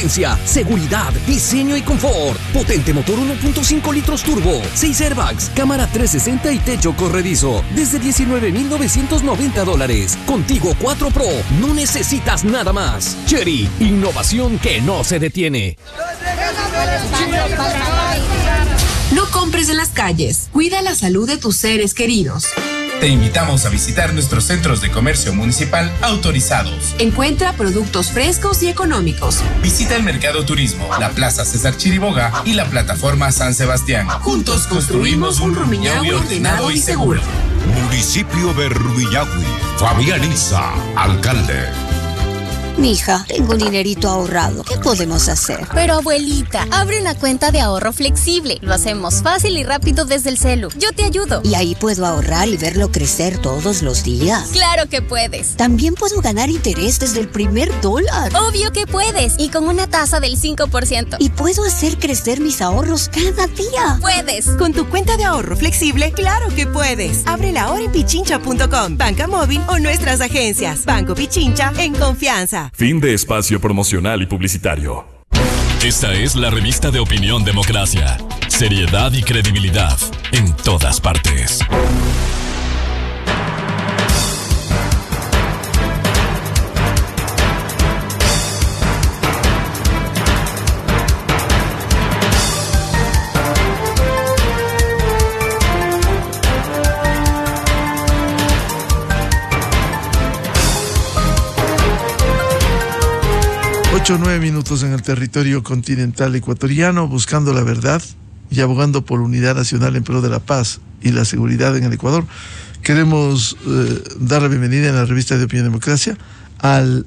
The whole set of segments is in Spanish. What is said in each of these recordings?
potencia, seguridad, diseño y confort. Potente motor 1.5 litros turbo, 6 airbags, cámara 360 y techo corredizo. Desde $19,990. Contigo 4 Pro, no necesitas nada más. Chery, innovación que no se detiene. No compres en las calles. Cuida la salud de tus seres queridos. Te invitamos a visitar nuestros centros de comercio municipal autorizados. Encuentra productos frescos y económicos. Visita el Mercado Turismo, la Plaza César Chiriboga y la plataforma San Sebastián. Juntos construimos un Rumiñahui ordenado y seguro. Municipio de Rumiñahui. Fabián Isa, alcalde. Mija, tengo un dinerito ahorrado. ¿Qué podemos hacer? Pero abuelita, abre una cuenta de ahorro flexible. Lo hacemos fácil y rápido desde el celu. Yo te ayudo. ¿Y ahí puedo ahorrar y verlo crecer todos los días? ¡Claro que puedes! También puedo ganar interés desde el primer $1. ¡Obvio que puedes! Y con una tasa del 5%. ¿Y puedo hacer crecer mis ahorros cada día? ¡Puedes! Con tu cuenta de ahorro flexible, ¡claro que puedes! Ábrela ahora en pichincha.com, banca móvil o nuestras agencias. Banco Pichincha, en confianza. Fin de espacio promocional y publicitario. Esta es la revista de Opinión Democracia. Seriedad y credibilidad en todas partes. Ocho o 9 minutos en el territorio continental ecuatoriano, buscando la verdad y abogando por unidad nacional en pro de la paz y la seguridad en el Ecuador. Queremos dar la bienvenida en la revista de Opinión Democracia al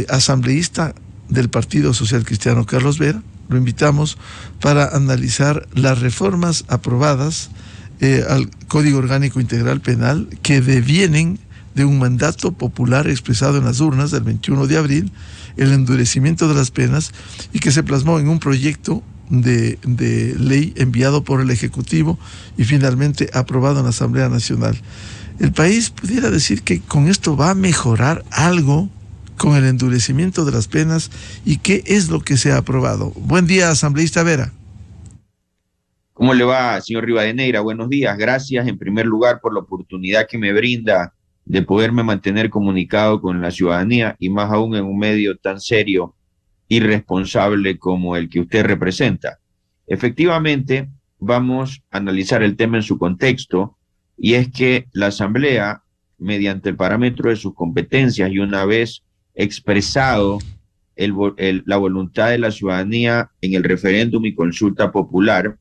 asambleísta del Partido Social Cristiano, Carlos Vera. Lo invitamos para analizar las reformas aprobadas al Código Orgánico Integral Penal que devienen de un mandato popular expresado en las urnas del 21 de abril, el endurecimiento de las penas, y que se plasmó en un proyecto de ley enviado por el Ejecutivo y finalmente aprobado en la Asamblea Nacional. El país pudiera decir que con esto va a mejorar algo con el endurecimiento de las penas, y qué es lo que se ha aprobado. Buen día, asambleísta Vera. ¿Cómo le va, señor Rivadeneira? Buenos días. Gracias en primer lugar por la oportunidad que me brinda de poderme mantener comunicado con la ciudadanía, y más aún en un medio tan serio y responsable como el que usted representa. Efectivamente, vamos a analizar el tema en su contexto, y es que la Asamblea, mediante el parámetro de sus competencias y una vez expresado la voluntad de la ciudadanía en el referéndum y consulta popular,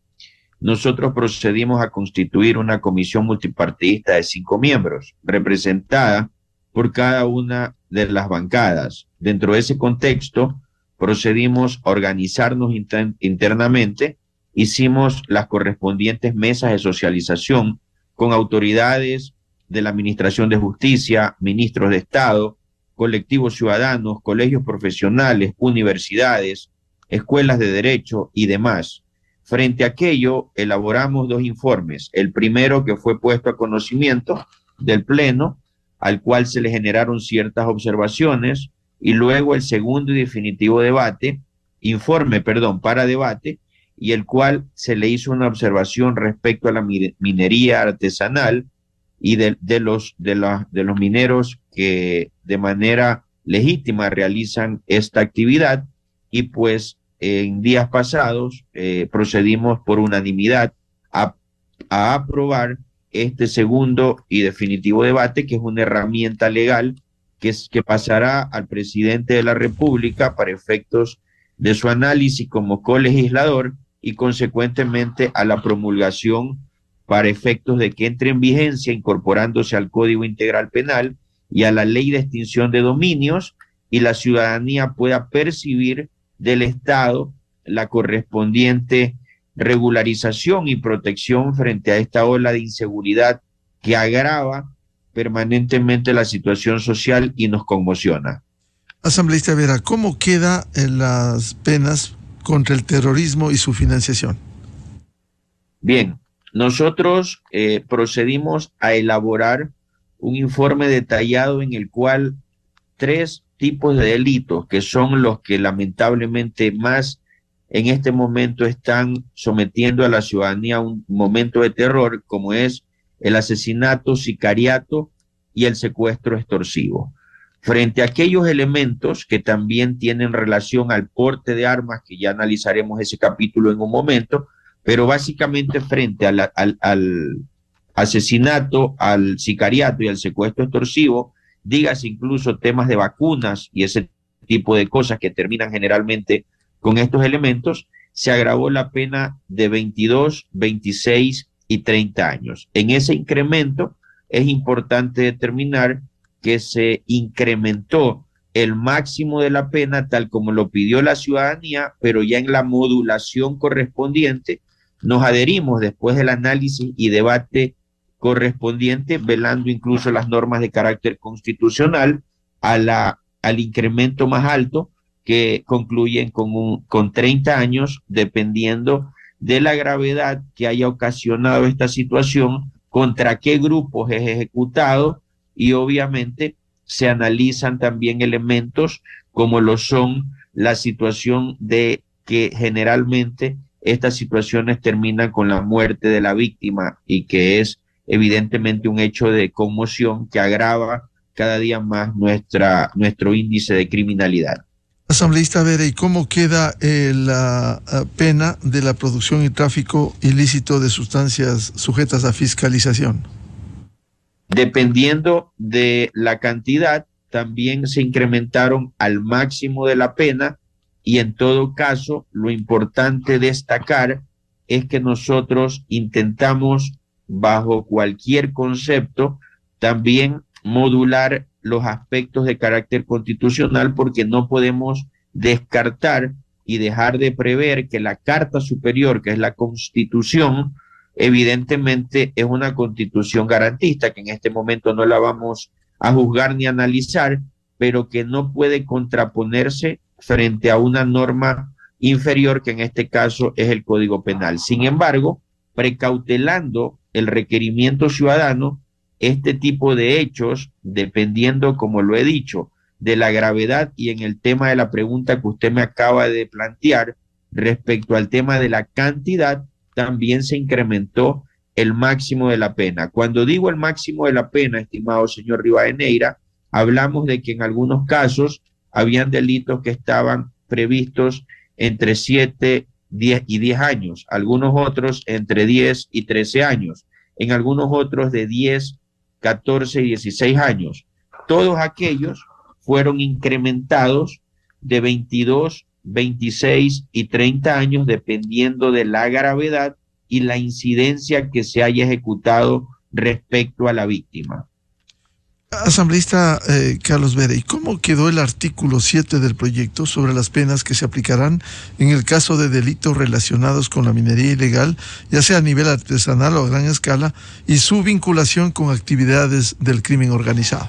nosotros procedimos a constituir una comisión multipartidista de 5 miembros, representada por cada una de las bancadas. Dentro de ese contexto, procedimos a organizarnos internamente, hicimos las correspondientes mesas de socialización con autoridades de la Administración de Justicia, ministros de Estado, colectivos ciudadanos, colegios profesionales, universidades, escuelas de derecho y demás. Frente a aquello, elaboramos 2 informes. El primero, que fue puesto a conocimiento del Pleno, al cual se le generaron ciertas observaciones, y luego el segundo y definitivo informe para debate, y el cual se le hizo una observación respecto a la minería artesanal y de los mineros que de manera legítima realizan esta actividad, y pues en días pasados procedimos por unanimidad a aprobar este segundo y definitivo debate, que es una herramienta legal que pasará al presidente de la República para efectos de su análisis como colegislador, y consecuentemente a la promulgación para efectos de que entre en vigencia, incorporándose al Código Integral Penal y a la Ley de Extinción de Dominios, y la ciudadanía pueda percibir del Estado la correspondiente regularización y protección frente a esta ola de inseguridad que agrava permanentemente la situación social y nos conmociona. Asambleísta Vera, ¿cómo quedan las penas contra el terrorismo y su financiación? Bien, nosotros procedimos a elaborar un informe detallado en el cual 3 tipos de delitos, que son los que lamentablemente más en este momento están sometiendo a la ciudadanía a un momento de terror, como es el asesinato, sicariato y el secuestro extorsivo. Frente a aquellos elementos que también tienen relación al porte de armas, que ya analizaremos ese capítulo en un momento, pero básicamente frente al asesinato, al sicariato y al secuestro extorsivo, dígase incluso temas de vacunas y ese tipo de cosas que terminan generalmente con estos elementos, se agravó la pena de 22, 26 y 30 años. En ese incremento es importante determinar que se incrementó el máximo de la pena tal como lo pidió la ciudadanía, pero ya en la modulación correspondiente nos adherimos después del análisis y debate correspondiente, velando incluso las normas de carácter constitucional al incremento más alto, que concluyen con 30 años, dependiendo de la gravedad que haya ocasionado esta situación, contra qué grupos es ejecutado, y obviamente se analizan también elementos como lo son la situación de que generalmente estas situaciones terminan con la muerte de la víctima, y que es evidentemente un hecho de conmoción que agrava cada día más nuestro índice de criminalidad. Asambleísta Vera, ¿y cómo queda la pena de la producción y tráfico ilícito de sustancias sujetas a fiscalización? Dependiendo de la cantidad, también se incrementaron al máximo de la pena, y en todo caso, lo importante destacar es que nosotros intentamos, bajo cualquier concepto, también modular los aspectos de carácter constitucional, porque no podemos descartar y dejar de prever que la Carta Superior, que es la Constitución, evidentemente es una constitución garantista, que en este momento no la vamos a juzgar ni analizar, pero que no puede contraponerse frente a una norma inferior, que en este caso es el Código Penal. Sin embargo, precautelando el requerimiento ciudadano, este tipo de hechos, dependiendo, como lo he dicho, de la gravedad, y en el tema de la pregunta que usted me acaba de plantear respecto al tema de la cantidad, también se incrementó el máximo de la pena. Cuando digo el máximo de la pena, estimado señor Rivadeneira, hablamos de que en algunos casos habían delitos que estaban previstos entre 7, 10 y 10 años, algunos otros entre 10 y 13 años, en algunos otros de 10, 14 y 16 años. Todos aquellos fueron incrementados de 22, 26 y 30 años, dependiendo de la gravedad y la incidencia que se haya ejecutado respecto a la víctima. Asambleísta Carlos Vera, ¿y cómo quedó el artículo 7 del proyecto sobre las penas que se aplicarán en el caso de delitos relacionados con la minería ilegal, ya sea a nivel artesanal o a gran escala, y su vinculación con actividades del crimen organizado?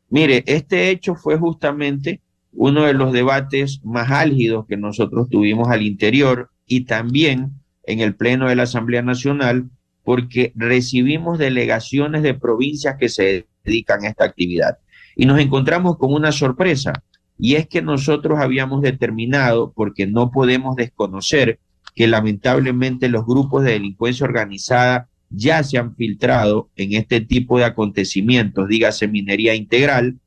Mire, este hecho fue justamente uno de los debates más álgidos que nosotros tuvimos al interior y también en el Pleno de la Asamblea Nacional, porque recibimos delegaciones de provincias que se dedican a esta actividad. Y nos encontramos con una sorpresa, y es que nosotros habíamos determinado, porque no podemos desconocer que lamentablemente los grupos de delincuencia organizada ya se han filtrado en este tipo de acontecimientos, dígase minería integral,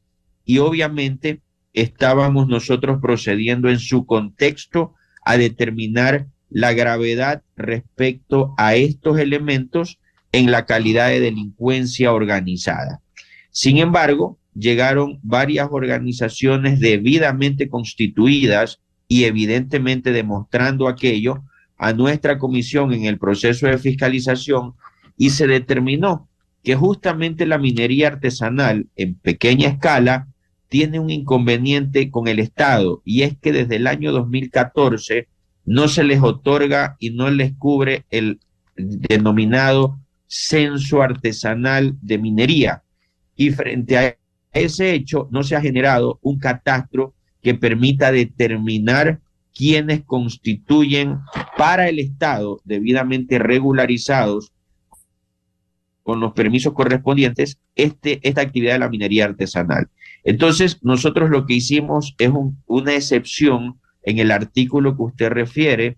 y obviamente estábamos nosotros procediendo en su contexto a determinar la gravedad respecto a estos elementos en la calidad de delincuencia organizada. Sin embargo, llegaron varias organizaciones debidamente constituidas y evidentemente demostrando aquello a nuestra comisión en el proceso de fiscalización, y se determinó que justamente la minería artesanal en pequeña escala tiene un inconveniente con el Estado, y es que desde el año 2014 no se les otorga y no les cubre el denominado censo artesanal de minería. Y frente a ese hecho no se ha generado un catastro que permita determinar quiénes constituyen para el Estado, debidamente regularizados con los permisos correspondientes, esta actividad de la minería artesanal. Entonces, nosotros lo que hicimos es una excepción en el artículo que usted refiere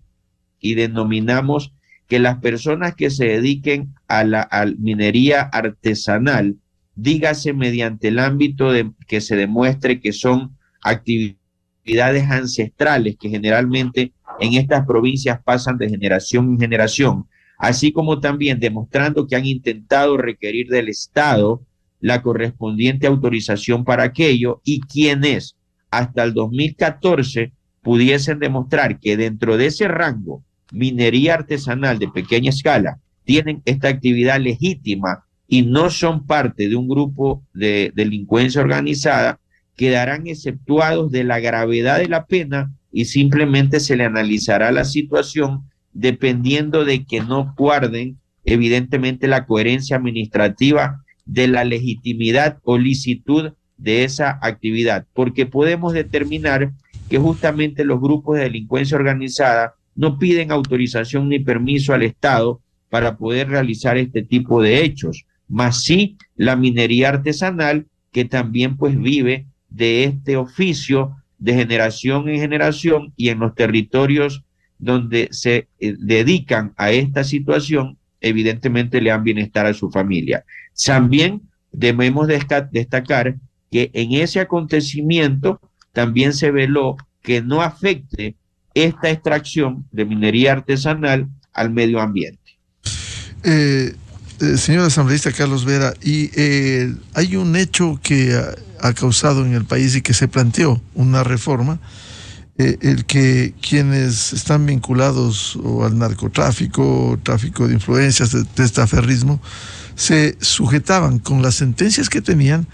y denominamos que las personas que se dediquen a la minería artesanal, dígase mediante el ámbito de que se demuestre que son actividades ancestrales que generalmente en estas provincias pasan de generación en generación, así como también demostrando que han intentado requerir del Estado la correspondiente autorización para aquello y quienes hasta el 2014 pudiesen demostrar que dentro de ese rango minería artesanal de pequeña escala tienen esta actividad legítima y no son parte de un grupo de delincuencia organizada, quedarán exceptuados de la gravedad de la pena y simplemente se le analizará la situación dependiendo de que no guarden evidentemente la coherencia administrativa de la legitimidad o licitud de esa actividad, porque podemos determinar que justamente los grupos de delincuencia organizada no piden autorización ni permiso al Estado para poder realizar este tipo de hechos, más sí la minería artesanal que también pues vive de este oficio de generación en generación y en los territorios donde se dedican a esta situación, evidentemente le dan bienestar a su familia. También debemos destacar que en ese acontecimiento también se veló que no afecte esta extracción de minería artesanal al medio ambiente. Señor asambleísta Carlos Vera, y hay un hecho que ha causado en el país y que se planteó una reforma, el que quienes están vinculados o al narcotráfico, tráfico de influencias, de testaferrismo, se sujetaban con las sentencias que tenían,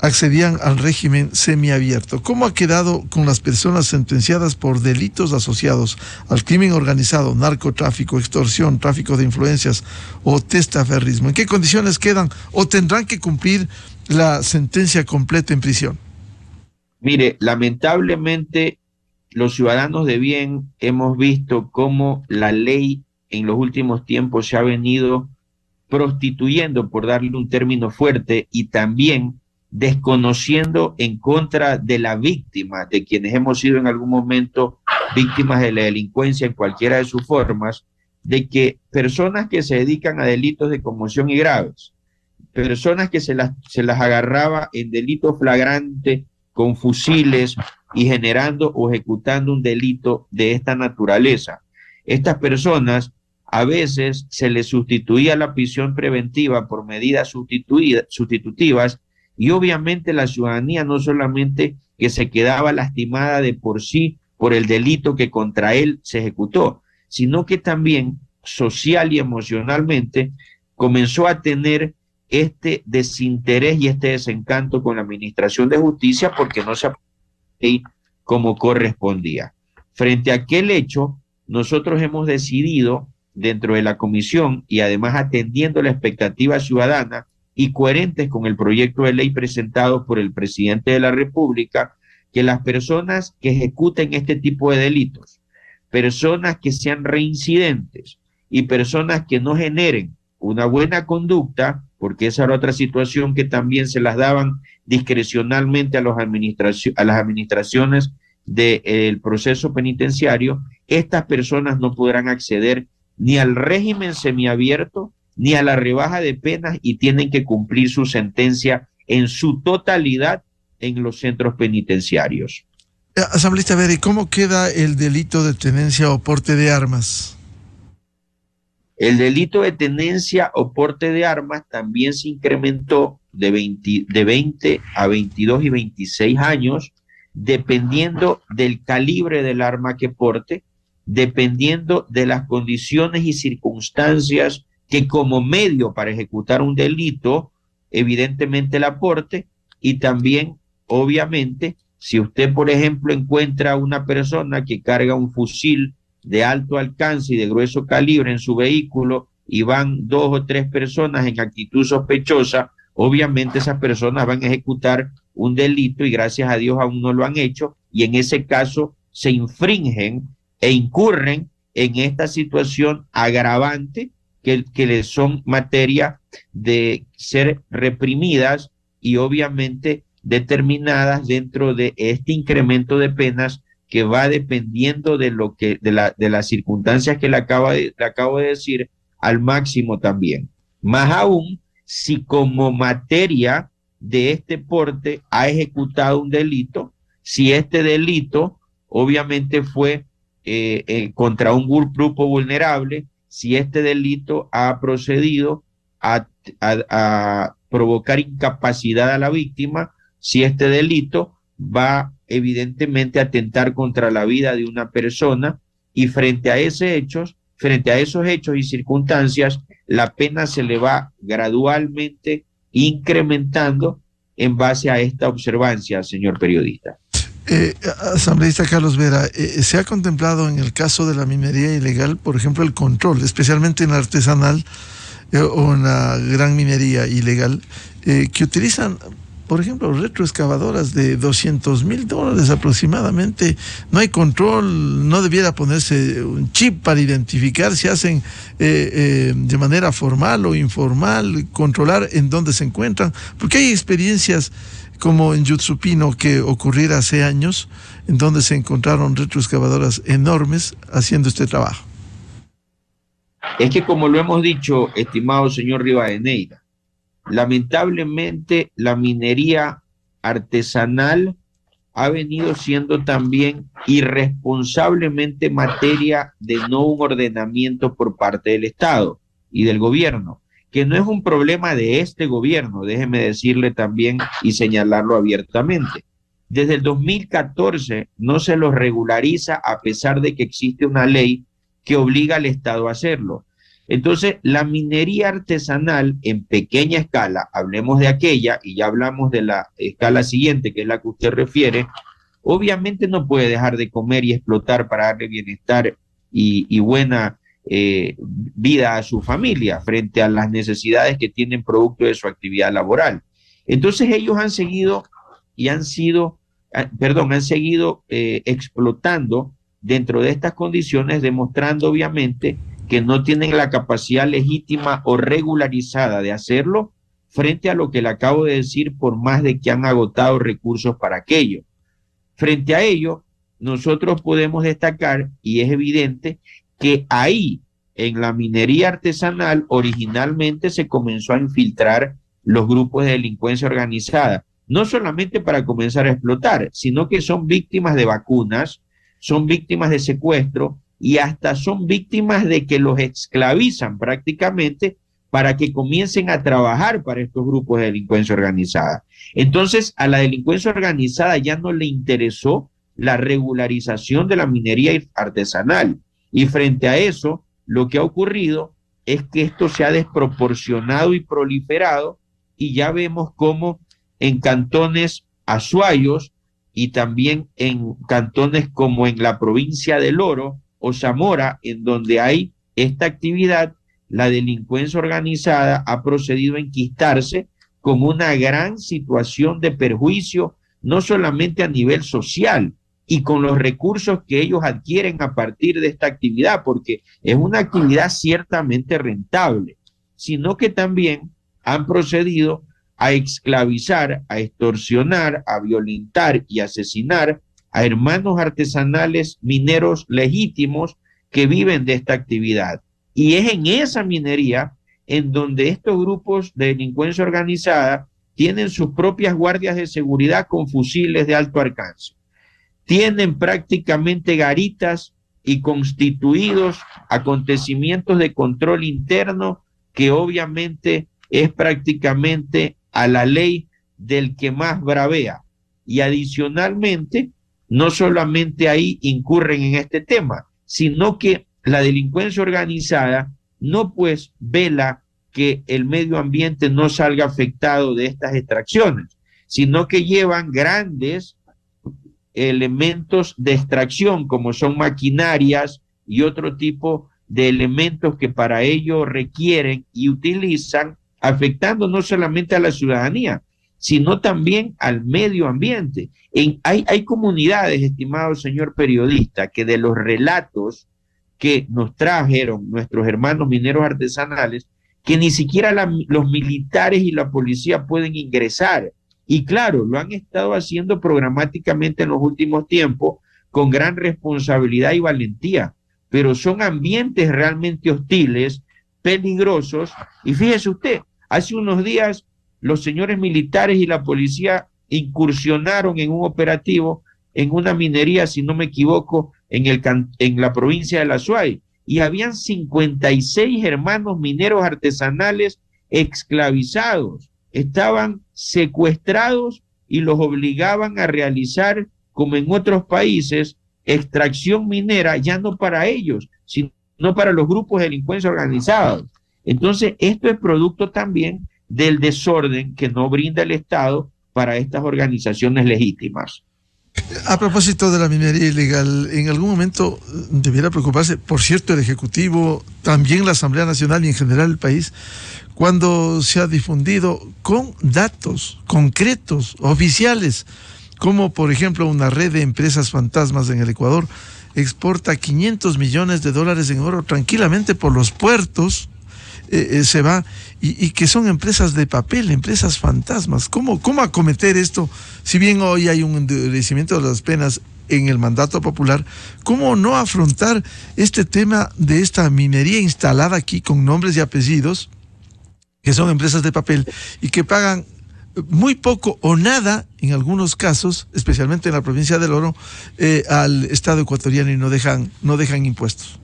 accedían al régimen semiabierto. ¿Cómo ha quedado con las personas sentenciadas por delitos asociados al crimen organizado, narcotráfico, extorsión, tráfico de influencias o testaferrismo? ¿En qué condiciones quedan o tendrán que cumplir la sentencia completa en prisión? Mire, lamentablemente los ciudadanos de bien hemos visto cómo la ley en los últimos tiempos se ha venido prostituyendo, por darle un término fuerte, y también desconociendo en contra de la víctima, de quienes hemos sido en algún momento víctimas de la delincuencia en cualquiera de sus formas, de que personas que se dedican a delitos de conmoción y graves, personas que se las agarraba en delito flagrante con fusiles y generando o ejecutando un delito de esta naturaleza. Estas personas a veces se les sustituía la prisión preventiva por medidas sustitutivas y obviamente la ciudadanía no solamente que se quedaba lastimada de por sí por el delito que contra él se ejecutó, sino que también social y emocionalmente comenzó a tener este desinterés y este desencanto con la administración de justicia porque no se aplicó como correspondía. Frente a aquel hecho, nosotros hemos decidido dentro de la comisión y además atendiendo la expectativa ciudadana y coherentes con el proyecto de ley presentado por el presidente de la República, que las personas que ejecuten este tipo de delitos, personas que sean reincidentes y personas que no generen una buena conducta, porque esa era otra situación que también se las daban discrecionalmente a las administraciones del proceso penitenciario, estas personas no podrán acceder ni al régimen semiabierto ni a la rebaja de penas y tienen que cumplir su sentencia en su totalidad en los centros penitenciarios. Asambleísta Vera, ¿y cómo queda el delito de tenencia o porte de armas? El delito de tenencia o porte de armas también se incrementó de 20 a 22 y 26 años, dependiendo del calibre del arma que porte, dependiendo de las condiciones y circunstancias que como medio para ejecutar un delito, evidentemente el aporte, y también, obviamente, si usted, por ejemplo, encuentra a una persona que carga un fusil de alto alcance y de grueso calibre en su vehículo y van 2 o 3 personas en actitud sospechosa, obviamente esas personas van a ejecutar un delito y gracias a Dios aún no lo han hecho y en ese caso se infringen e incurren en esta situación agravante que les son materia de ser reprimidas y obviamente determinadas dentro de este incremento de penas que va dependiendo de lo que de las circunstancias que le acabo de decir, al máximo también. Más aún si como materia de este porte ha ejecutado un delito, si este delito obviamente fue contra un grupo vulnerable, si este delito ha procedido a provocar incapacidad a la víctima, si este delito va evidentemente a atentar contra la vida de una persona, y frente a esos hechos y circunstancias, la pena se le va gradualmente incrementando en base a esta observancia, señor periodista. Asambleísta Carlos Vera, ¿se ha contemplado en el caso de la minería ilegal, por ejemplo, el control, especialmente en la artesanal o en la gran minería ilegal, que utilizan, por ejemplo, retroexcavadoras de $200,000 aproximadamente? No hay control, no debiera ponerse un chip para identificar si hacen de manera formal o informal, controlar en dónde se encuentran, porque hay experiencias como en Yutsupino que ocurriera hace años, en donde se encontraron retroexcavadoras enormes haciendo este trabajo. Es que, como lo hemos dicho, estimado señor Rivadeneira, lamentablemente la minería artesanal ha venido siendo también irresponsablemente materia de no un ordenamiento por parte del Estado y del gobierno, que no es un problema de este gobierno, déjeme decirle también y señalarlo abiertamente. Desde el 2014 no se los regulariza, a pesar de que existe una ley que obliga al Estado a hacerlo. Entonces, la minería artesanal en pequeña escala, hablemos de aquella y ya hablamos de la escala siguiente, que es la que usted refiere, obviamente no puede dejar de comer y explotar para darle bienestar y buena vida a su familia frente a las necesidades que tienen producto de su actividad laboral. Entonces ellos han seguido explotando dentro de estas condiciones, demostrando obviamente que no tienen la capacidad legítima o regularizada de hacerlo, frente a lo que le acabo de decir, por más de que han agotado recursos para aquello. Frente a ello, nosotros podemos destacar, y es evidente, que ahí, en la minería artesanal, originalmente se comenzó a infiltrar los grupos de delincuencia organizada, no solamente para comenzar a explotar, sino que son víctimas de vacunas, son víctimas de secuestro y hasta son víctimas de que los esclavizan prácticamente para que comiencen a trabajar para estos grupos de delincuencia organizada. Entonces, a la delincuencia organizada ya no le interesó la regularización de la minería artesanal. Y frente a eso, lo que ha ocurrido es que esto se ha desproporcionado y proliferado, y ya vemos cómo en cantones azuayos y también en cantones como en la provincia del Oro o Zamora, en donde hay esta actividad, la delincuencia organizada ha procedido a enquistarse con una gran situación de perjuicio, no solamente a nivel social, y con los recursos que ellos adquieren a partir de esta actividad, porque es una actividad ciertamente rentable, sino que también han procedido a esclavizar, a extorsionar, a violentar y asesinar a hermanos artesanales mineros legítimos que viven de esta actividad. Y es en esa minería en donde estos grupos de delincuencia organizada tienen sus propias guardias de seguridad con fusiles de alto alcance. Tienen prácticamente garitas y constituidos acontecimientos de control interno que obviamente es prácticamente a la ley del que más bravea. Y adicionalmente, no solamente ahí incurren en este tema, sino que la delincuencia organizada no pues vela que el medio ambiente no salga afectado de estas extracciones, sino que llevan grandes elementos de extracción, como son maquinarias y otro tipo de elementos que para ello requieren y utilizan, afectando no solamente a la ciudadanía, sino también al medio ambiente. Hay comunidades, estimado señor periodista, que de los relatos que nos trajeron nuestros hermanos mineros artesanales, que ni siquiera los militares y la policía pueden ingresar, Y claro, lo han estado haciendo programáticamente en los últimos tiempos con gran responsabilidad y valentía, pero son ambientes realmente hostiles, peligrosos. Y fíjese usted, hace unos días los señores militares y la policía incursionaron en un operativo en una minería, si no me equivoco, en la provincia de La Suay, y habían 56 hermanos mineros artesanales esclavizados, estaban secuestrados y los obligaban a realizar, como en otros países, extracción minera, ya no para ellos, sino para los grupos de delincuencia organizados. Entonces, esto es producto también del desorden que no brinda el Estado para estas organizaciones legítimas. A propósito de la minería ilegal, en algún momento debiera preocuparse, por cierto, el Ejecutivo, también la Asamblea Nacional y en general el país, cuando se ha difundido con datos concretos, oficiales, como por ejemplo una red de empresas fantasmas en el Ecuador exporta $500 millones en oro tranquilamente por los puertos, se va, y que son empresas de papel, empresas fantasmas. ¿Cómo acometer esto? Si bien hoy hay un endurecimiento de las penas en el mandato popular, ¿cómo no afrontar este tema de esta minería instalada aquí con nombres y apellidos, que son empresas de papel y que pagan muy poco o nada en algunos casos, especialmente en la provincia del Oro, al Estado ecuatoriano, y no dejan impuestos?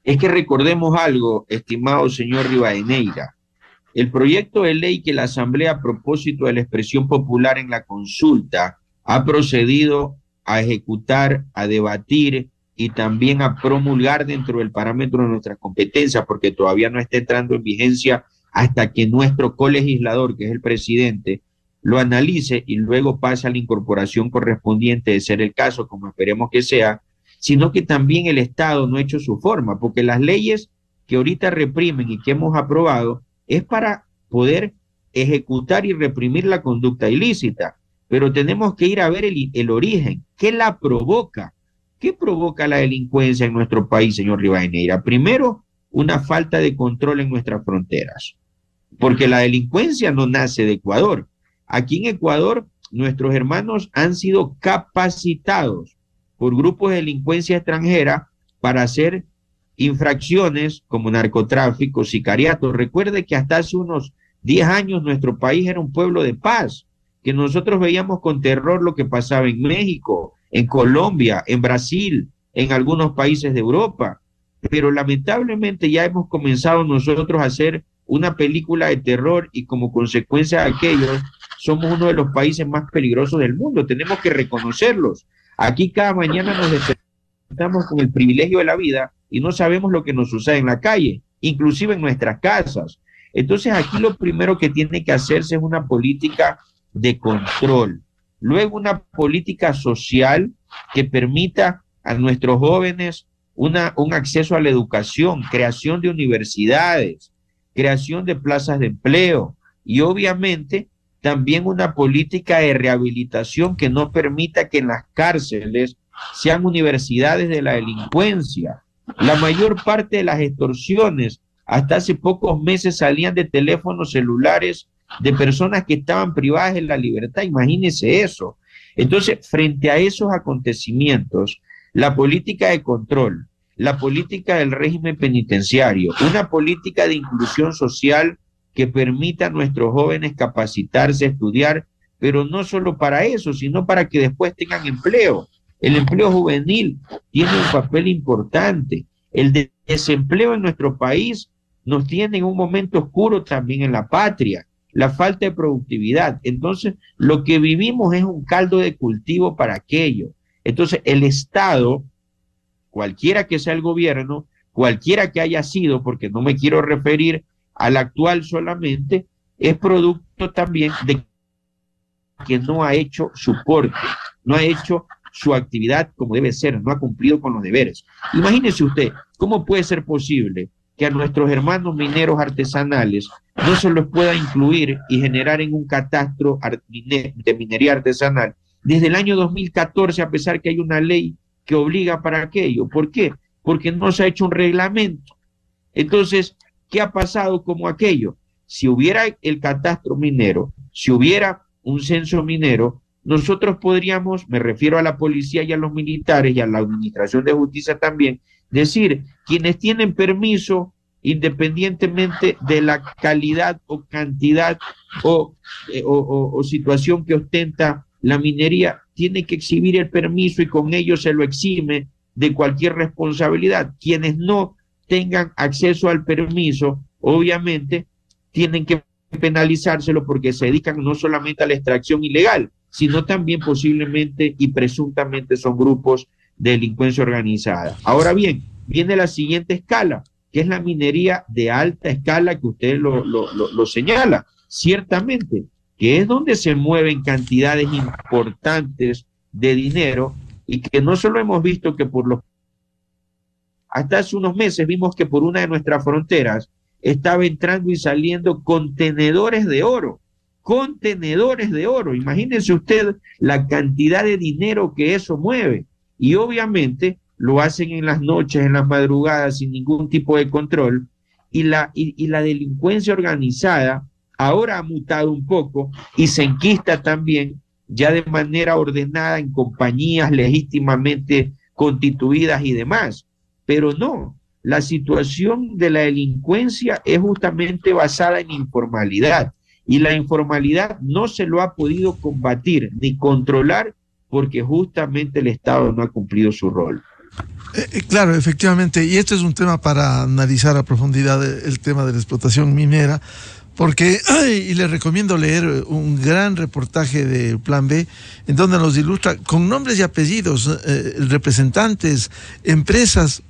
Es que recordemos algo, estimado señor Rivadeneira. El proyecto de ley que la Asamblea, a propósito de la expresión popular en la consulta, ha procedido a ejecutar, a debatir y también a promulgar dentro del parámetro de nuestras competencias, porque todavía no está entrando en vigencia hasta que nuestro colegislador, que es el presidente, lo analice y luego pase a la incorporación correspondiente, de ser el caso, como esperemos que sea, sino que también el Estado no ha hecho su forma, porque las leyes que ahorita reprimen y que hemos aprobado es para poder ejecutar y reprimir la conducta ilícita, pero tenemos que ir a ver el origen, ¿qué la provoca? ¿Qué provoca la delincuencia en nuestro país, señor Rivadeneira? Primero, una falta de control en nuestras fronteras, porque la delincuencia no nace de Ecuador. Aquí en Ecuador, nuestros hermanos han sido capacitados por grupos de delincuencia extranjera para hacer infracciones como narcotráfico, sicariato. Recuerde que hasta hace unos 10 años nuestro país era un pueblo de paz, que nosotros veíamos con terror lo que pasaba en México, en Colombia, en Brasil, en algunos países de Europa. Pero lamentablemente ya hemos comenzado nosotros a hacer una película de terror y como consecuencia de aquello somos uno de los países más peligrosos del mundo. Tenemos que reconocerlos. Aquí cada mañana nos despertamos con el privilegio de la vida y no sabemos lo que nos sucede en la calle, inclusive en nuestras casas. Entonces aquí lo primero que tiene que hacerse es una política de control. Luego una política social que permita a nuestros jóvenes un acceso a la educación, creación de universidades, creación de plazas de empleo y obviamente también una política de rehabilitación que no permita que en las cárceles sean universidades de la delincuencia. La mayor parte de las extorsiones hasta hace pocos meses salían de teléfonos celulares de personas que estaban privadas de la libertad. Imagínense eso. Entonces, frente a esos acontecimientos, la política de control, la política del régimen penitenciario, una política de inclusión social que permita a nuestros jóvenes capacitarse, estudiar, pero no solo para eso, sino para que después tengan empleo. El empleo juvenil tiene un papel importante. El desempleo en nuestro país nos tiene en un momento oscuro también en la patria. La falta de productividad. Entonces, lo que vivimos es un caldo de cultivo para aquello. Entonces, el Estado, cualquiera que sea el gobierno, cualquiera que haya sido, porque no me quiero referir al actual solamente, es producto también de que no ha hecho su porte, no ha hecho su actividad como debe ser, no ha cumplido con los deberes. Imagínese usted, ¿cómo puede ser posible que a nuestros hermanos mineros artesanales no se los pueda incluir y generar en un catastro de minería artesanal desde el año 2014, a pesar que hay una ley que obliga para aquello? ¿Por qué? Porque no se ha hecho un reglamento. Entonces, ¿qué ha pasado como aquello? si hubiera el catastro minero, si hubiera un censo minero, nosotros podríamos, me refiero a la policía y a los militares y a la administración de justicia también, decir, quienes tienen permiso, independientemente de la calidad o cantidad o situación que ostenta la minería, tiene que exhibir el permiso y con ello se lo exime de cualquier responsabilidad. Quienes no tengan acceso al permiso, obviamente, tienen que penalizárselo porque se dedican no solamente a la extracción ilegal, sino también posiblemente y presuntamente son grupos de delincuencia organizada. Ahora bien, viene la siguiente escala, que es la minería de alta escala que usted lo señala, ciertamente, que es donde se mueven cantidades importantes de dinero y que no solo hemos visto que hasta hace unos meses vimos que por una de nuestras fronteras estaba entrando y saliendo contenedores de oro. Imagínense usted la cantidad de dinero que eso mueve. Y obviamente lo hacen en las noches, en las madrugadas, sin ningún tipo de control. Y la delincuencia organizada ahora ha mutado un poco y se enquista también ya de manera ordenada en compañías legítimamente constituidas y demás. Pero no, la situación de la delincuencia es justamente basada en informalidad. Y la informalidad no se lo ha podido combatir ni controlar porque justamente el Estado no ha cumplido su rol. Claro, efectivamente, y este es un tema para analizar a profundidad, el tema de la explotación minera, porque, y les recomiendo leer un gran reportaje de Plan B, en donde nos ilustra con nombres y apellidos, representantes, empresas,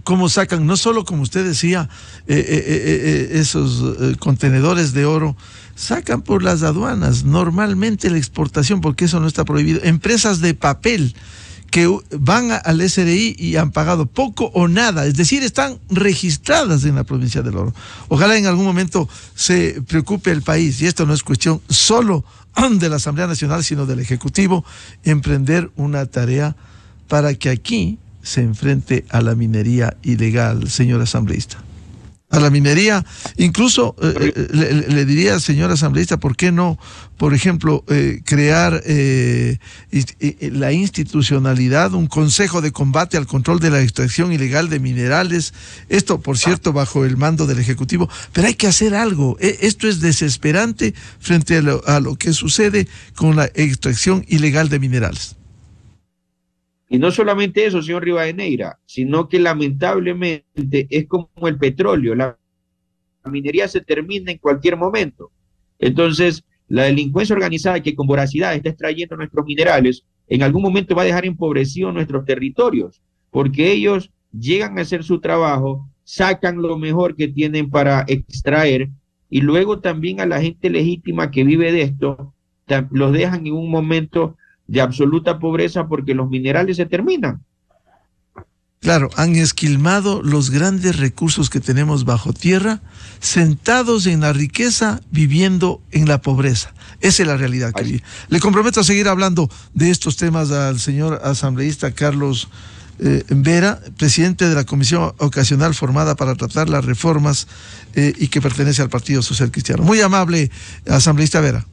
cómo sacan, no solo como usted decía, esos contenedores de oro, sacan por las aduanas normalmente la exportación, porque eso no está prohibido. Empresas de papel que van al SRI y han pagado poco o nada, es decir, están registradas en la provincia del Oro. Ojalá en algún momento se preocupe el país, y esto no es cuestión solo de la Asamblea Nacional, sino del Ejecutivo, emprender una tarea para que aquí se enfrente a la minería ilegal, señor asambleísta. A la minería, incluso le diría, señor asambleísta, ¿por qué no, por ejemplo, crear la institucionalidad, un consejo de combate al control de la extracción ilegal de minerales? Esto, por cierto, bajo el mando del Ejecutivo, pero hay que hacer algo. Esto es desesperante frente a lo que sucede con la extracción ilegal de minerales. Y no solamente eso, señor Rivadeneira, sino que lamentablemente es como el petróleo, la minería se termina en cualquier momento. Entonces, la delincuencia organizada que con voracidad está extrayendo nuestros minerales, en algún momento va a dejar empobrecidos nuestros territorios, porque ellos llegan a hacer su trabajo, sacan lo mejor que tienen para extraer, y luego también a la gente legítima que vive de esto, los dejan en un momento de absoluta pobreza porque los minerales se terminan. Claro, han esquilmado los grandes recursos que tenemos bajo tierra, sentados en la riqueza, viviendo en la pobreza. Esa es la realidad que vive. Le comprometo a seguir hablando de estos temas al señor asambleísta Carlos Vera, presidente de la comisión ocasional formada para tratar las reformas y que pertenece al Partido Social Cristiano. Muy amable, asambleísta Vera.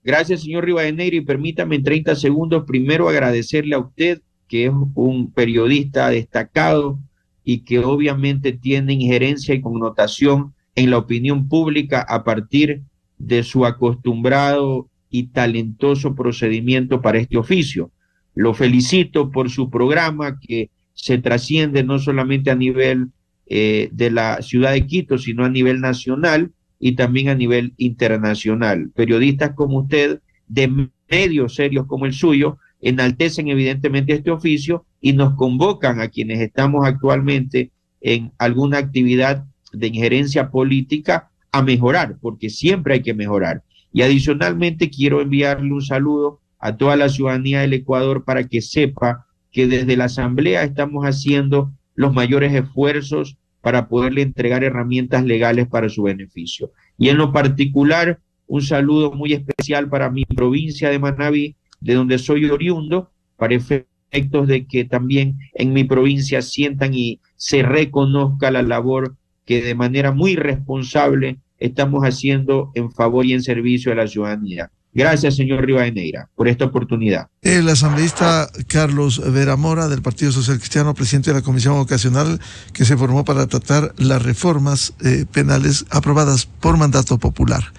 Gracias, señor Rivadeneira, y permítame en 30 segundos primero agradecerle a usted, que es un periodista destacado y que obviamente tiene injerencia y connotación en la opinión pública a partir de su acostumbrado y talentoso procedimiento para este oficio. Lo felicito por su programa que se trasciende no solamente a nivel de la ciudad de Quito, sino a nivel nacional y también a nivel internacional. Periodistas como usted, de medios serios como el suyo, enaltecen evidentemente este oficio y nos convocan a quienes estamos actualmente en alguna actividad de injerencia política a mejorar, porque siempre hay que mejorar. Y adicionalmente quiero enviarle un saludo a toda la ciudadanía del Ecuador para que sepa que desde la Asamblea estamos haciendo los mayores esfuerzos para poderle entregar herramientas legales para su beneficio. Y en lo particular, un saludo muy especial para mi provincia de Manabí, de donde soy oriundo, para efectos de que también en mi provincia sientan y se reconozca la labor que de manera muy responsable estamos haciendo en favor y en servicio a la ciudadanía. Gracias, señor Rivadeneira, por esta oportunidad. El asambleísta Carlos Vera Mora, del Partido Social Cristiano, presidente de la Comisión Ocasional que se formó para tratar las reformas penales aprobadas por mandato popular.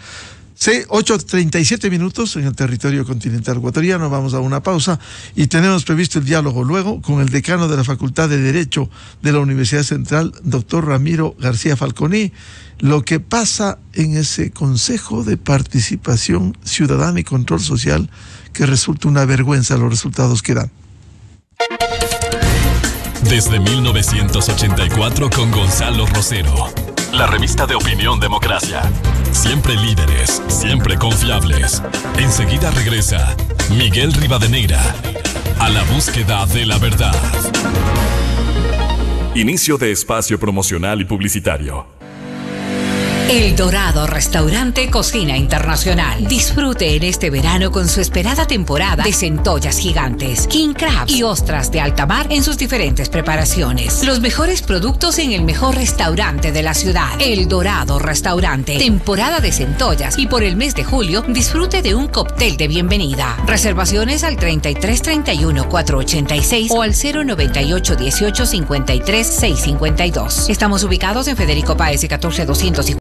8:37 minutos en el territorio continental ecuatoriano. Vamos a una pausa y tenemos previsto el diálogo luego con el decano de la Facultad de Derecho de la Universidad Central, doctor Ramiro García Falconi, lo que pasa en ese Consejo de Participación Ciudadana y Control Social, que resulta una vergüenza los resultados que dan. Desde 1984 con Gonzalo Rosero. La revista de opinión Democracia. Siempre líderes, siempre confiables. Enseguida regresa Miguel Rivadeneira a la búsqueda de la verdad. Inicio de espacio promocional y publicitario. El Dorado Restaurante Cocina Internacional. Disfrute en este verano con su esperada temporada de centollas gigantes, king crab y ostras de alta mar en sus diferentes preparaciones. Los mejores productos en el mejor restaurante de la ciudad. El Dorado Restaurante. Temporada de centollas y por el mes de julio disfrute de un cóctel de bienvenida. Reservaciones al 3331-486 o al 098-1853-652. Estamos ubicados en Federico Páez y 14250.